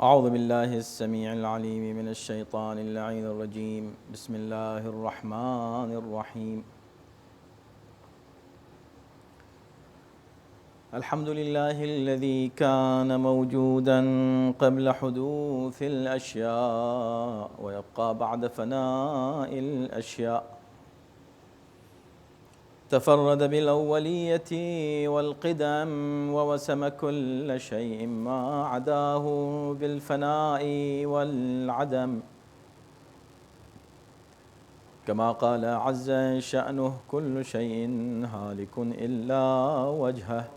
أعوذ بالله السميع العليم من الشيطان اللعين الرجيم بسم الله الرحمن الرحيم الحمد لله الذي كان موجودا قبل حدوث الأشياء ويبقى بعد فناء الأشياء تفرد بالأولية والقدم ووسم كل شيء ما عداه بالفناء والعدم كما قال عز شأنه كل شيء هالك إلا وجهه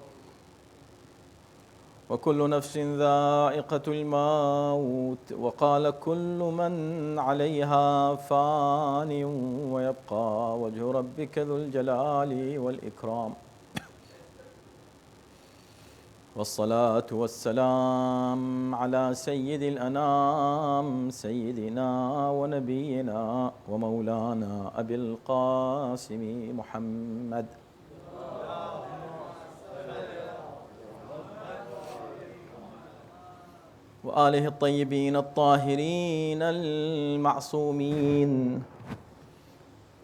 وكل نفس ذائقة الموت وقال كل من عليها فان ويبقى وجه ربك ذو الجلال والإكرام والصلاة والسلام على سيد الأنام سيدنا ونبينا ومولانا أبي القاسم محمد وآله الطيبين الطاهرين المعصومين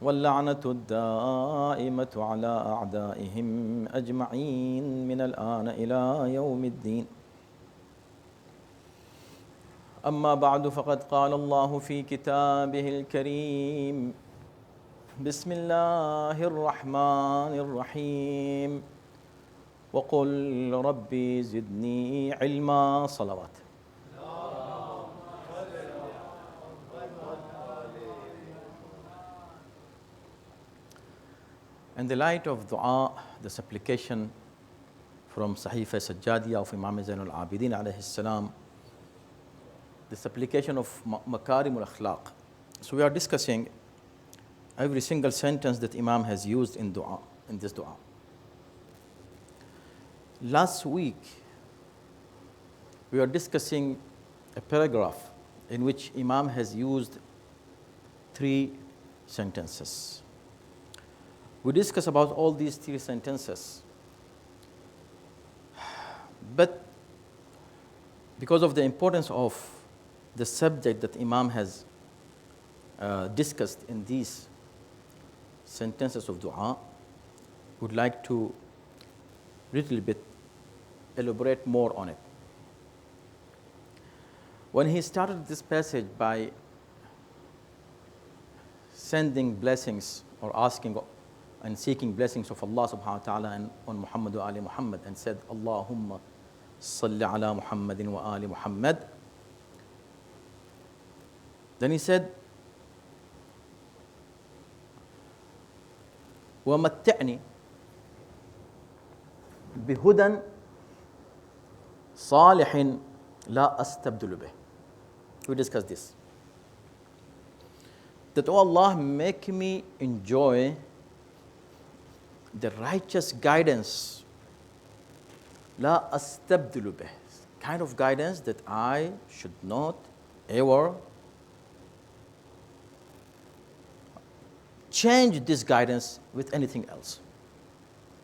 واللعنة الدائمة على أعدائهم أجمعين من الآن إلى يوم الدين أما بعد فقد قال الله في كتابه الكريم بسم الله الرحمن الرحيم وقل ربي زدني علما صلوات. In the light of dua, the supplication from Sahifa Sajjadiyah of Imam Zainul Abidin alayhi salam, the supplication of Makarim al-Akhlaq. So we are discussing every single sentence that Imam has used in dua, in this dua. Last week, we were discussing a paragraph in which Imam has used 3 sentences. We discussed about all these 3 sentences. But because of the importance of the subject that Imam has discussed in these sentences of dua, would like to little bit elaborate more on it. When he started this passage by sending blessings or asking and seeking blessings of Allah subhanahu wa ta'ala and on Muhammad wa ali Muhammad and said, Allahumma salli ala Muhammadin wa ali Muhammad. Then he said, وَمَتِّعْنِي بِهُدًى صَالِحٍ لَا أَسْتَبْدُلُ بِهِ. We discussed this. That, oh Allah, make me enjoy the righteous guidance, la astabdilu bih, kind of guidance that I should not ever change this guidance with anything else.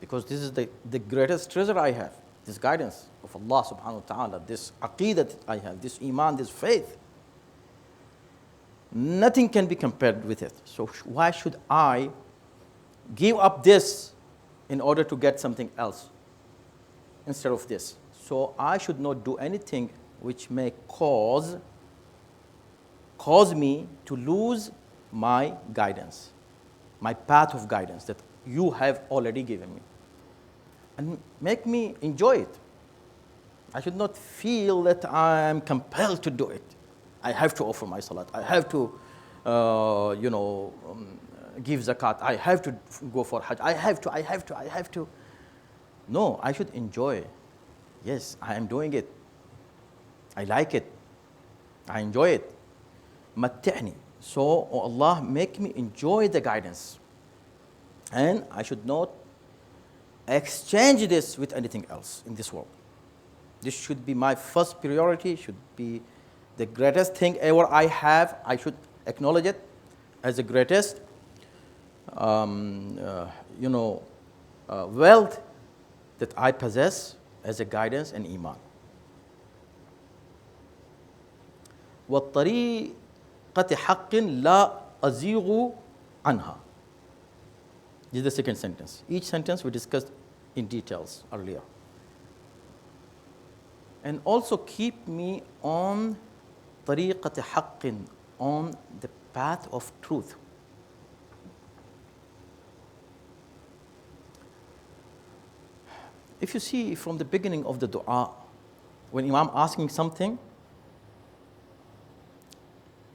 Because this is the greatest treasure I have, this guidance of Allah subhanahu wa ta'ala, this aqeedah that I have, this iman, this faith. Nothing can be compared with it. So why should I give up this in order to get something else instead of this? So I should not do anything which may cause me to lose my guidance, my path of guidance that you have already given me. And make me enjoy it. I should not feel that I am compelled to do it. I have to offer my salat. I have to, give zakat. I have to go for hajj. I have to. No, I should enjoy. Yes, I am doing it. I like it. I enjoy it. Matti'ni. So, oh Allah, make me enjoy the guidance. And I should not exchange this with anything else in this world. This should be my first priority, should be the greatest thing ever I have. I should acknowledge it as the greatest wealth that I possess as a guidance and iman. وَالطَّرِيقَةِ حَقٍّ لَا أَزِيغُ عَنْهَا. This is the second sentence. Each sentence we discussed in details earlier. And also keep me on طَرِيقَةِ حَقٍّ, on the path of truth. If you see from the beginning of the dua, when Imam asking something,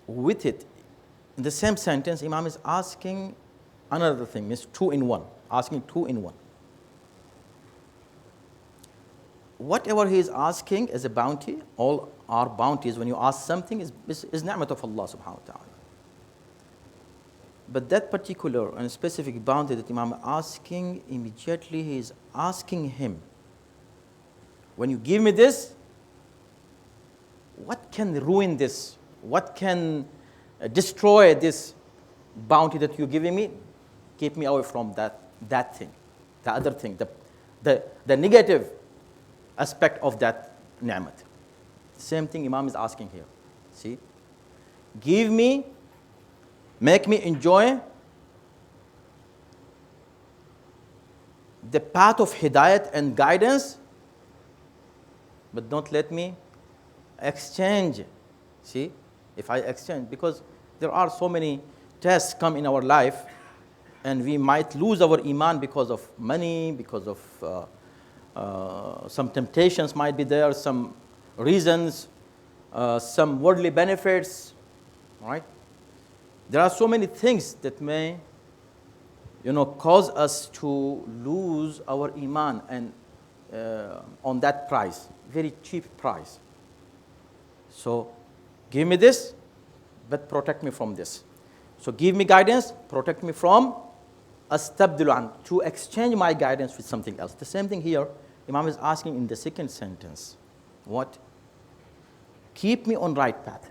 with it, in the same sentence, Imam is asking another thing, means two in one, asking two in one. Whatever he is asking is a bounty. All our bounties, when you ask something, is ni'mat of Allah subhanahu wa ta'ala. But that particular and specific bounty that Imam is asking, immediately he is asking him, when you give me this, what can ruin this? What can destroy this bounty that you're giving me? Keep me away from that thing, the other thing, the negative aspect of that ni'mat. Same thing Imam is asking here. See? Give me, make me enjoy the path of hidayat and guidance, but don't let me exchange. See? If I exchange, because there are so many tests come in our life, and we might lose our iman because of money, because of some temptations might be there, some reasons, some worldly benefits, right? There are so many things that may, cause us to lose our iman, and on that price, very cheap price. So, give me this, but protect me from this. So, give me guidance, protect me from astabdilu an, to exchange my guidance with something else. The same thing here, Imam is asking in the second sentence. What? Keep me on right path.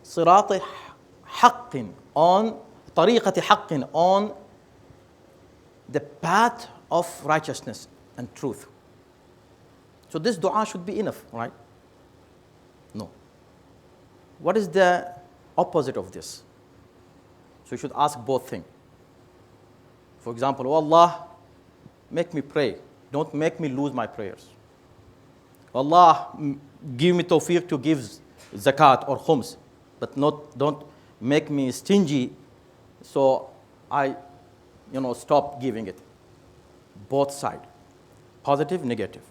صراط حق, on طريقة حق, on the path of righteousness and truth. So this dua should be enough, right? No. What is the opposite of this? So you should ask both things. For example, oh Allah, make me pray. Don't make me lose my prayers. Allah, give me tawfiq to give zakat or khums, but don't make me stingy, so I, stop giving it. Both sides, positive, negative.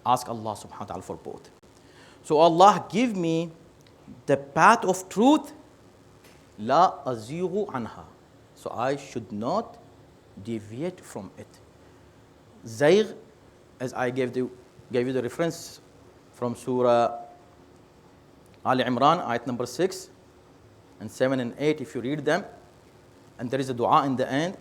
Ask Allah subhanahu wa ta'ala for both. So Allah, give me the path of truth, la azighu anha. So I should not deviate from it. Zayg, as I gave you the reference from Surah Al Imran, ayat number 6 and 7 and 8, if you read them, and there is a dua in the end,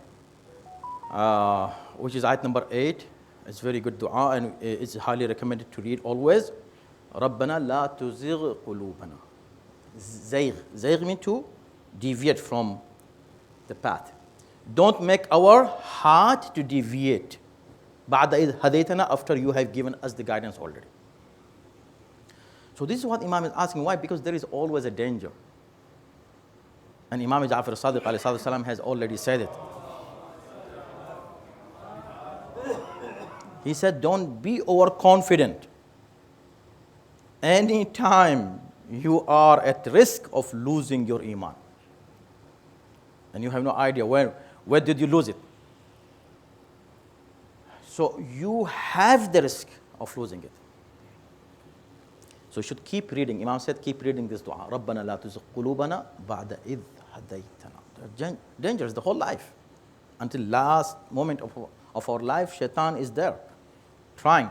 which is ayat number 8. It's very good dua, and it's highly recommended to read always. رَبَّنَا لَا تُزِغْ قُلُوبَنَا. Zayg means to deviate from the path. Don't make our heart to deviate. بَعْدَ إِذْ هَدَيْتَنَا, after you have given us the guidance already. So this is what Imam is asking. Why? Because there is always a danger. And Imam Ja'far as-Sadiq alayhi salam has already said it. He said, don't be overconfident. Anytime you are at risk of losing your iman, and you have no idea where did you lose it. So you have the risk of losing it. So you should keep reading. Imam said, keep reading this dua. رَبَّنَا لَا تُزِغْ قُلُوبَنَا بَعْدَ إِذْ هَدَيْتَنَا. Dangerous the whole life. Until last moment of our life, shaitan is there, trying.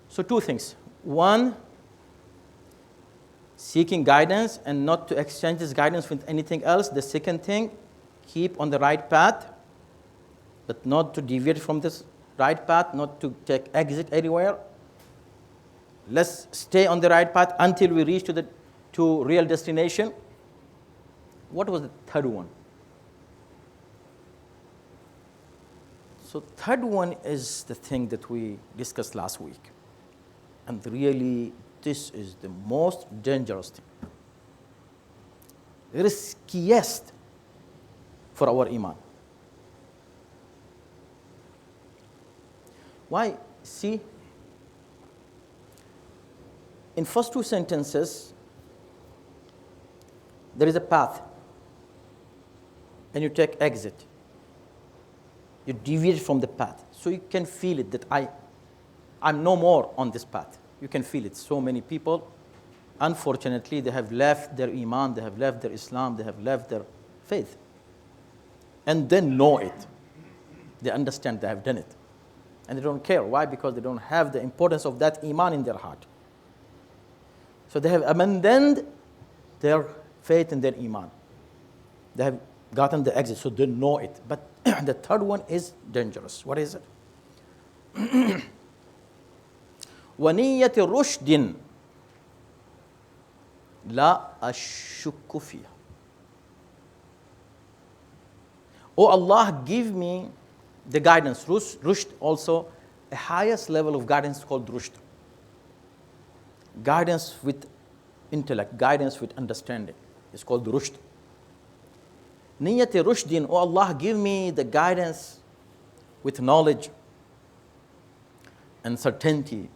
So two things. One, seeking guidance and not to exchange this guidance with anything else. The second thing, keep on the right path, but not to deviate from this right path, not to take exit anywhere. Let's stay on the right path until we reach to real destination. What was the third one? So third one is the thing that we discussed last week, and really this is the most dangerous thing, riskiest for our iman. Why? See, in first two sentences, there is a path, and you take exit. You deviate from the path, so you can feel it that I'm no more on this path. You can feel it. So many people, unfortunately, they have left their iman, they have left their Islam, they have left their faith, and they know it. They understand they have done it, and they don't care. Why? Because they don't have the importance of that iman in their heart. So they have abandoned their faith in their iman. They have gotten the exit, so they know it. But the third one is dangerous. What is it? وَنِيَّةِ رُشْدٍ لَا أَشُكُّ فِيهَا. Oh Allah, give me the guidance. Rushd also, a highest level of guidance called rushd. Guidance with intellect, guidance with understanding. It's called rushd. Niyati rushdin, oh Allah, give me the guidance with knowledge and certainty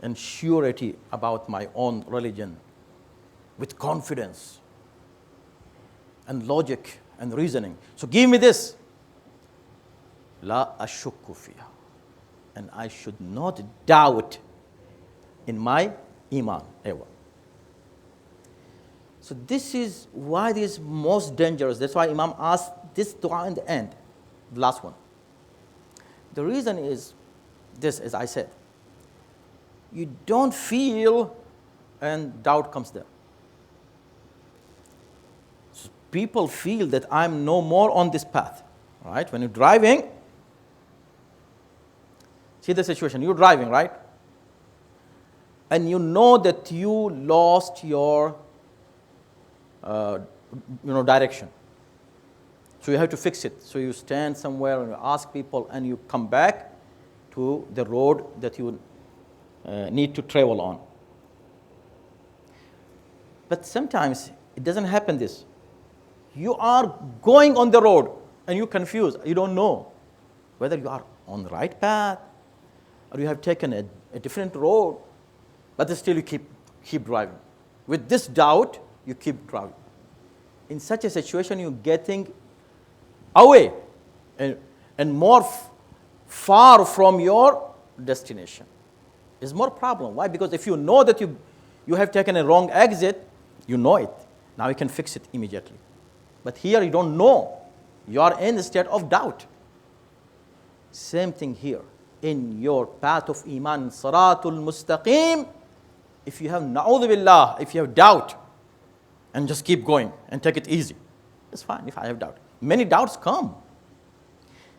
and surety about my own religion, with confidence and logic and reasoning. So give me this. La ashukku fiha. And I should not doubt in my iman ever. So this is why it is most dangerous. That's why Imam asked this dua in the end, the last one. The reason is this, as I said, you don't feel and doubt comes there. So people feel that I'm no more on this path, right? When you're driving, see the situation, you're driving, right? And you know that you lost your direction. So you have to fix it. So you stand somewhere and you ask people and you come back to the road that you need to travel on. But sometimes it doesn't happen this. You are going on the road and you're confused. You don't know whether you are on the right path or you have taken a different road, but still you keep driving. With this doubt, you keep driving. In such a situation, you're getting away and more far from your destination. It's more problem. Why? Because if you know that you have taken a wrong exit, you know it. Now you can fix it immediately. But here you don't know. You are in a state of doubt. Same thing here. In your path of iman, siratul mustaqim, if you have na'udhu billah, if you have doubt, and just keep going and take it easy, it's fine if I have doubt. Many doubts come.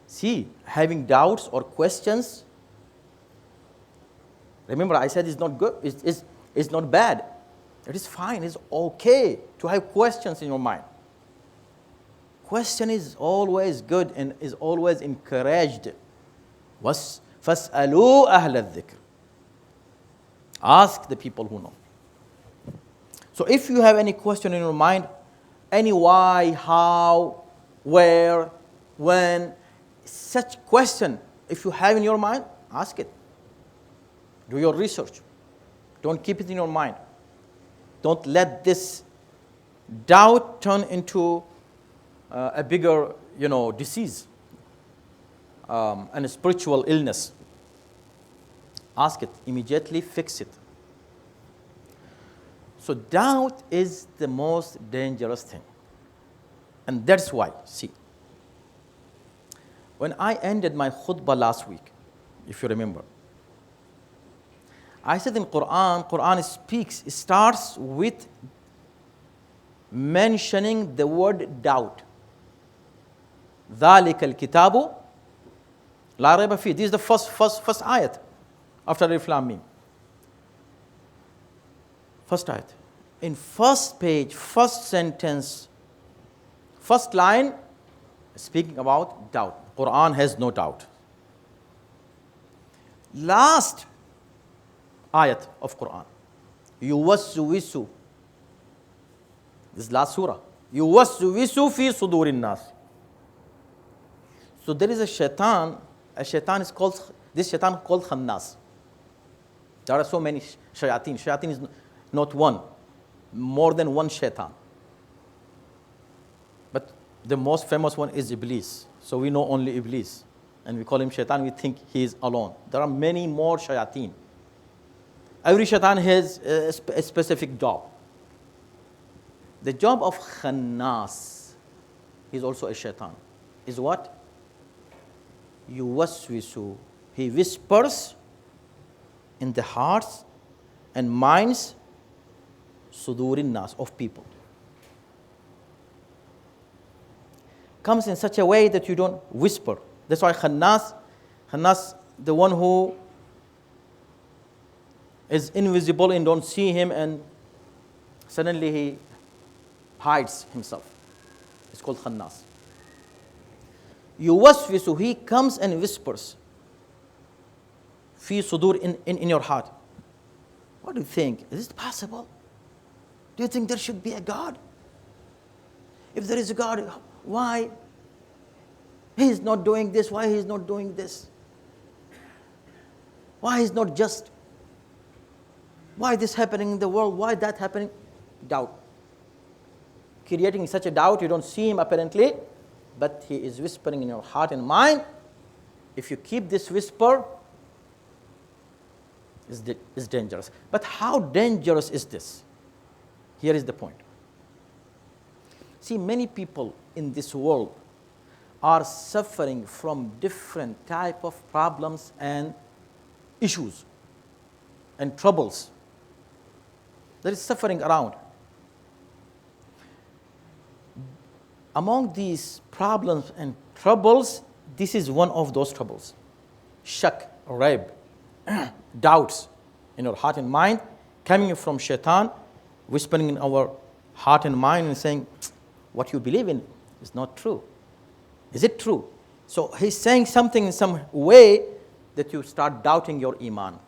See, having doubts or questions, remember I said it's not good, it's not bad. It is fine, it's okay to have questions in your mind. Question is always good and is always encouraged. فَاسْأَلُوا أَهْلَ الذِّكْرِ. Ask the people who know. So if you have any question in your mind, any why, how, where, when, such question, if you have in your mind, ask it. Do your research. Don't keep it in your mind. Don't let this doubt turn into a bigger, disease and a spiritual illness. Ask it immediately, fix it. So doubt is the most dangerous thing. And that's why, see, when I ended my khutbah last week, if you remember, I said in Quran speaks, it starts with mentioning the word doubt. ذَلِكَ الْكِتَابُ لَا رَيْبَ فِيهِ. This is the first ayat after Alif Lam Mim. First ayat. In first page, first sentence, first line, speaking about doubt. Quran has no doubt. Last ayat of Quran. Yuwaswisu. This last surah. Yuwaswisu fi sudurin nas. So there is a shaitan. A shaitan is called, this shaitan called Khannas. There are so many shayateen. Shayateen is not one, more than one shaitan. But the most famous one is Iblis. So we know only Iblis. And we call him shaitan, we think he is alone. There are many more shayateen. Every shaitan has a specific job. The job of Khannas, he is also a shaitan, is what? Yuwaswisu. He whispers in the hearts and minds, sudurin nas, of people. Comes in such a way that you don't whisper. That's why Khannas, the one who is invisible and don't see him, and suddenly he hides himself. It's called Khannas. Yuwaswisu, he comes and whispers. Fi sudur, in your heart. What do you think? Is it possible? Do you think there should be a God? If there is a God, why he is not doing this? Why he is not doing this? Why is not just? Why this happening in the world? Why that happening? Doubt. Creating such a doubt, you don't see him apparently, but he is whispering in your heart and mind. If you keep this whisper, it's dangerous. But how dangerous is this? Here is the point. See, many people in this world are suffering from different type of problems and issues and troubles. There is suffering around. Among these problems and troubles, this is one of those troubles. Shak, raib, doubts in our heart and mind, coming from shaitan, whispering in our heart and mind and saying, what you believe in is not true. Is it true? So he's saying something in some way that you start doubting your iman.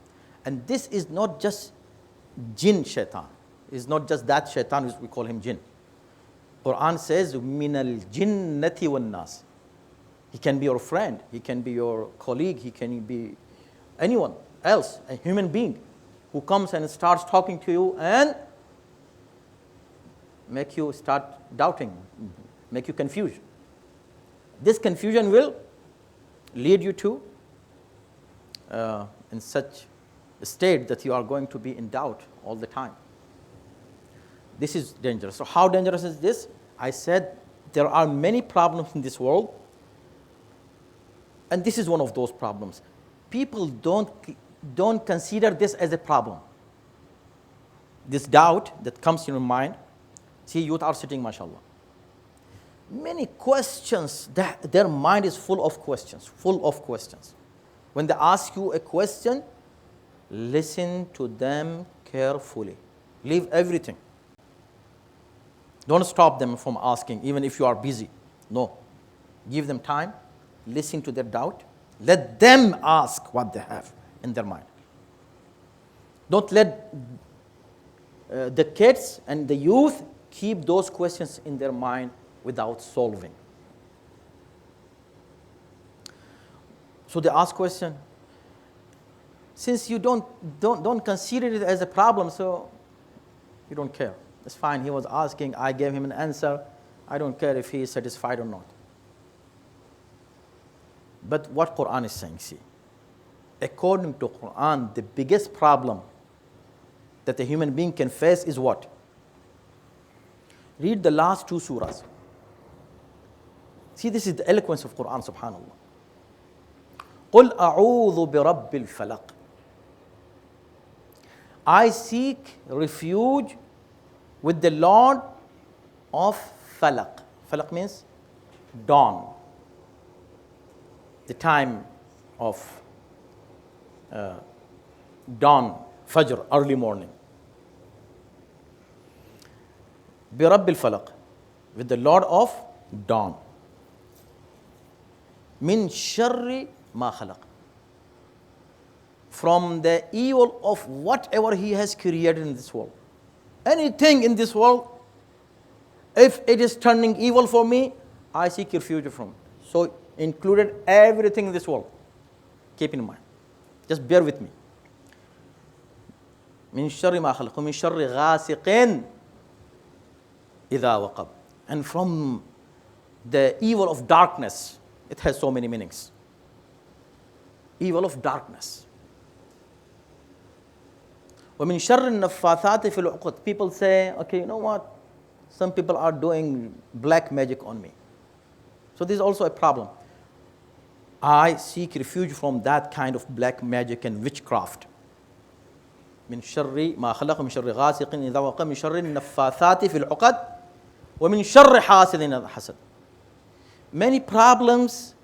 And this is not just jinn shaitan. It's not just that shaitan, we call him jinn. Quran says, minal jinnati wan nas. He can be your friend, he can be your colleague, he can be anyone else, a human being who comes and starts talking to you and make you start doubting, make you confused. This confusion will lead you to in such a state that you are going to be in doubt all the time. This is dangerous. So how dangerous is this? I said there are many problems in this world, and this is one of those problems. People don't consider this as a problem. This doubt that comes in your mind. See, youth are sitting, mashallah. Many questions, their mind is full of questions, When they ask you a question, listen to them carefully. Leave everything. Don't stop them from asking, even if you are busy. No. Give them time. Listen to their doubt. Let them ask what they have in their mind. Don't let the kids and the youth keep those questions in their mind without solving. So they ask question. Since you don't consider it as a problem, so you don't care. It's fine. He was asking. I gave him an answer. I don't care if he is satisfied or not. But what Quran is saying, see, according to Quran, the biggest problem that a human being can face is what? Read the last two surahs. See, this is the eloquence of Quran, subhanallah. قُلْ أَعُوذُ بِرَبِّ الْفَلَقِ. I seek refuge with the Lord of Falaq. Falaq means dawn. The time of dawn, Fajr, early morning. بِرَبِّ الْفَلَقِ. With the Lord of dawn. Min sharri ma khalaq. from the evil of whatever he has created in this world. Anything in this world, if it is turning evil for me, I seek refuge from it. So included everything in this world. Keep in mind. Just bear with me. من شر ما خلق ومن شر غاسق إذا وقب. And from the evil of darkness, it has so many meanings. Evil of darkness. ومن شر النفاثات في العقد. People say, okay, you know what? Some people are doing black magic on me. So this is also a problem. I seek refuge from that kind of black magic and witchcraft. من شر ما خلق من شر غاسق إذا وقب من شر النفاثات في العقد ومن شر حاسد إذا حسد. Many problems,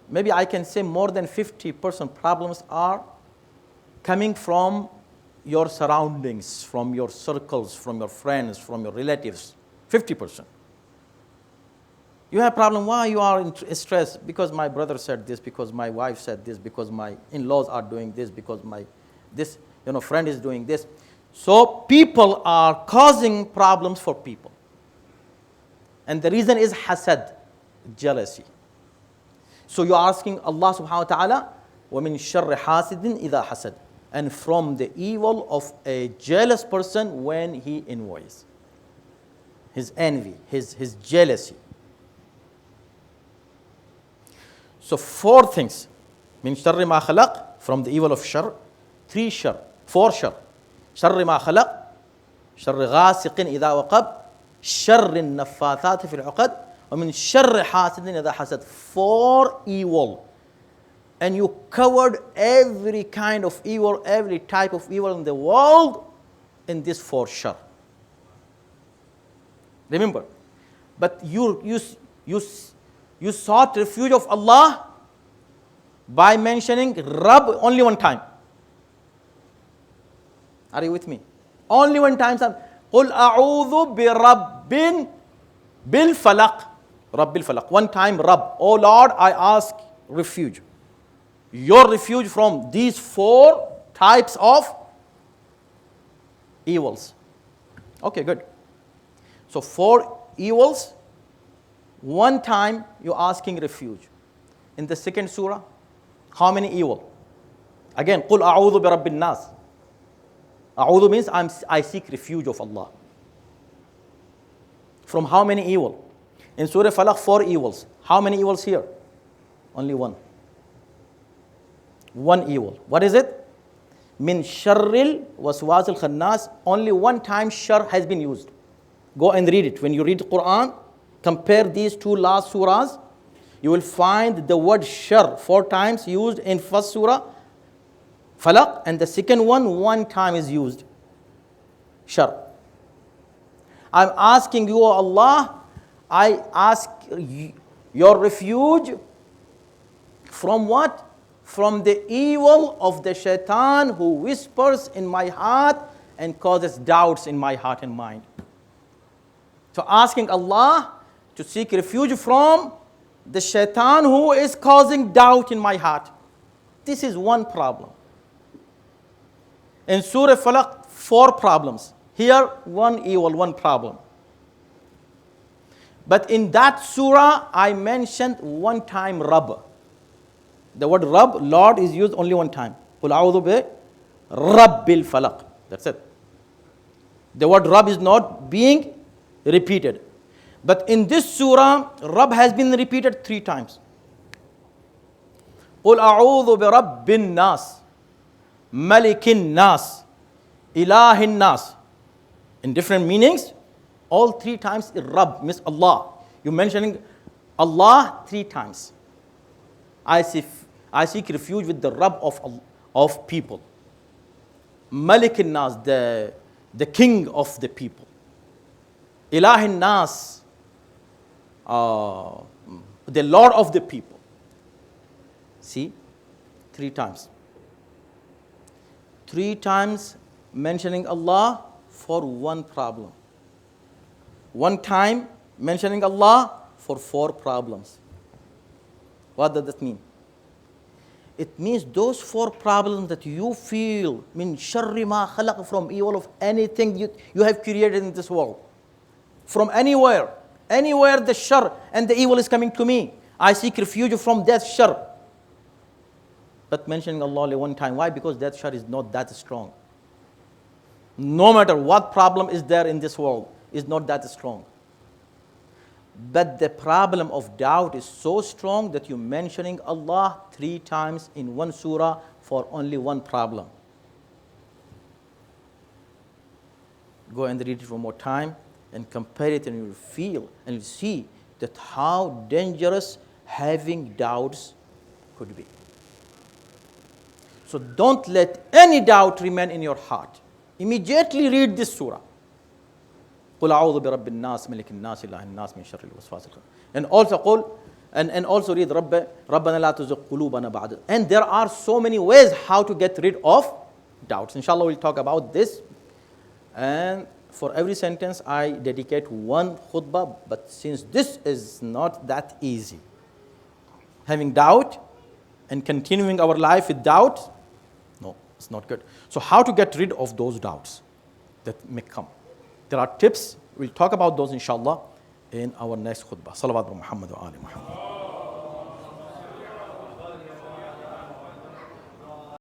maybe I can say more than 50% problems are coming from your surroundings, from your circles, from your friends, from your relatives. 50%. You have a problem. Why you are in stress? Because my brother said this, because my wife said this, because my in-laws are doing this, because my this friend is doing this. So people are causing problems for people. And the reason is hasad, jealousy. So you're asking Allah subhanahu wa ta'ala, وَمِن شَرِّ حَاسِدٍ إِذَا حَسَدٍ. And from the evil of a jealous person when he envies. His envy, his jealousy. So 4 things. من شر ما خلق, from the evil of shar. 3 shar, 4 shar. شر ما خلق, شر غاسق إذا وقب, شر النفاثات في العقد, ومن شر حاسد إذا حسد. 4 evil. And you covered every kind of evil, every type of evil in the world in this 4 shar. Remember, but you sought refuge of Allah by mentioning Rabb only 1 time. Are you with me? Only 1 time. قُلْ أَعُوذُ بِرَبٍّ بِالْفَلَقِ. رَبِّ الْفَلَقِ. 1 time Rabb. Oh Lord, I ask refuge. Your refuge from these 4 types of evils. Okay, good. So 4 evils, 1 time you're asking refuge. In the 2nd surah, how many evil? Again, قُلْ أَعُوذُ بِرَبِّ النَّاسِ. A'udhu means I seek refuge of Allah. From how many evil? In Surah Falaq, 4 evils. How many evils here? Only 1. 1 evil. What is it? Min sharril waswasil khannas. Only 1 time shar has been used. Go and read it. When you read the Quran, compare these 2 last surahs. You will find the word shar 4 times used in 1st surah, Falaq, and the 2nd one, 1 time is used. Shar. I'm asking you, Allah, I ask your refuge from what? From the evil of the shaitan who whispers in my heart and causes doubts in my heart and mind. So asking Allah to seek refuge from the shaitan who is causing doubt in my heart. This is 1 problem. In Surah Falaq, 4 problems. Here, 1 evil, 1 problem. But in that surah, I mentioned 1 time Rabb. The word Rabb, Lord, is used only 1 time. قُلْ أَعُوذُ بِرَبِّ الْفَلَقِ. That's it. The word Rabb is not being repeated. But in this surah, Rabb has been repeated 3 times. قُلْ أَعُوذُ بِرَبِّ النَّاسِ مَلِكِ النَّاسِ إِلَهِ النَّاسِ. In different meanings, all 3 times Rabb means Allah. You're mentioning Allah 3 times. I seek refuge with the Rabb of people. Malik al-Nas, the king of the people. Ilah al-Nas, the Lord of the people. See, 3 times. 3 times mentioning Allah for 1 problem. 1 time mentioning Allah for 4 problems. What does that mean? It means those 4 problems that you feel, min sharri ma khalaq, from evil of anything you have created in this world. From anywhere the shar and the evil is coming to me, I seek refuge from that shar. But mentioning Allah only one time. Why? Because that shar is not that strong. No matter what problem is there in this world, is not that strong. But the problem of doubt is so strong that you're mentioning Allah 3 times in one surah for only one problem. Go and read it one more time and compare it, and you'll feel and you'll see that how dangerous having doubts could be. So don't let any doubt remain in your heart. Immediately read this surah. قُلْ أَعُوذُ بِرَبِّ النَّاسِ مَلِكِ النَّاسِ إِلَٰهِ النَّاسِ مِنْ شَرِّ الْوَسْوَاسِ الْخَنَّاسِ. And also قُلْ, and also read رَبَّنَا لَا تُزِغْ قُلُوبَنَا بَعْدَ. And there are so many ways how to get rid of doubts. Inshallah, we'll talk about this. And for every sentence, I dedicate one khutbah. But since this is not that easy, having doubt and continuing our life with doubt, no, it's not good. So how to get rid of those doubts that may come? There are tips. We'll talk about those, inshallah, in our next khutbah. Salawat Muhammad wa ali Muhammad.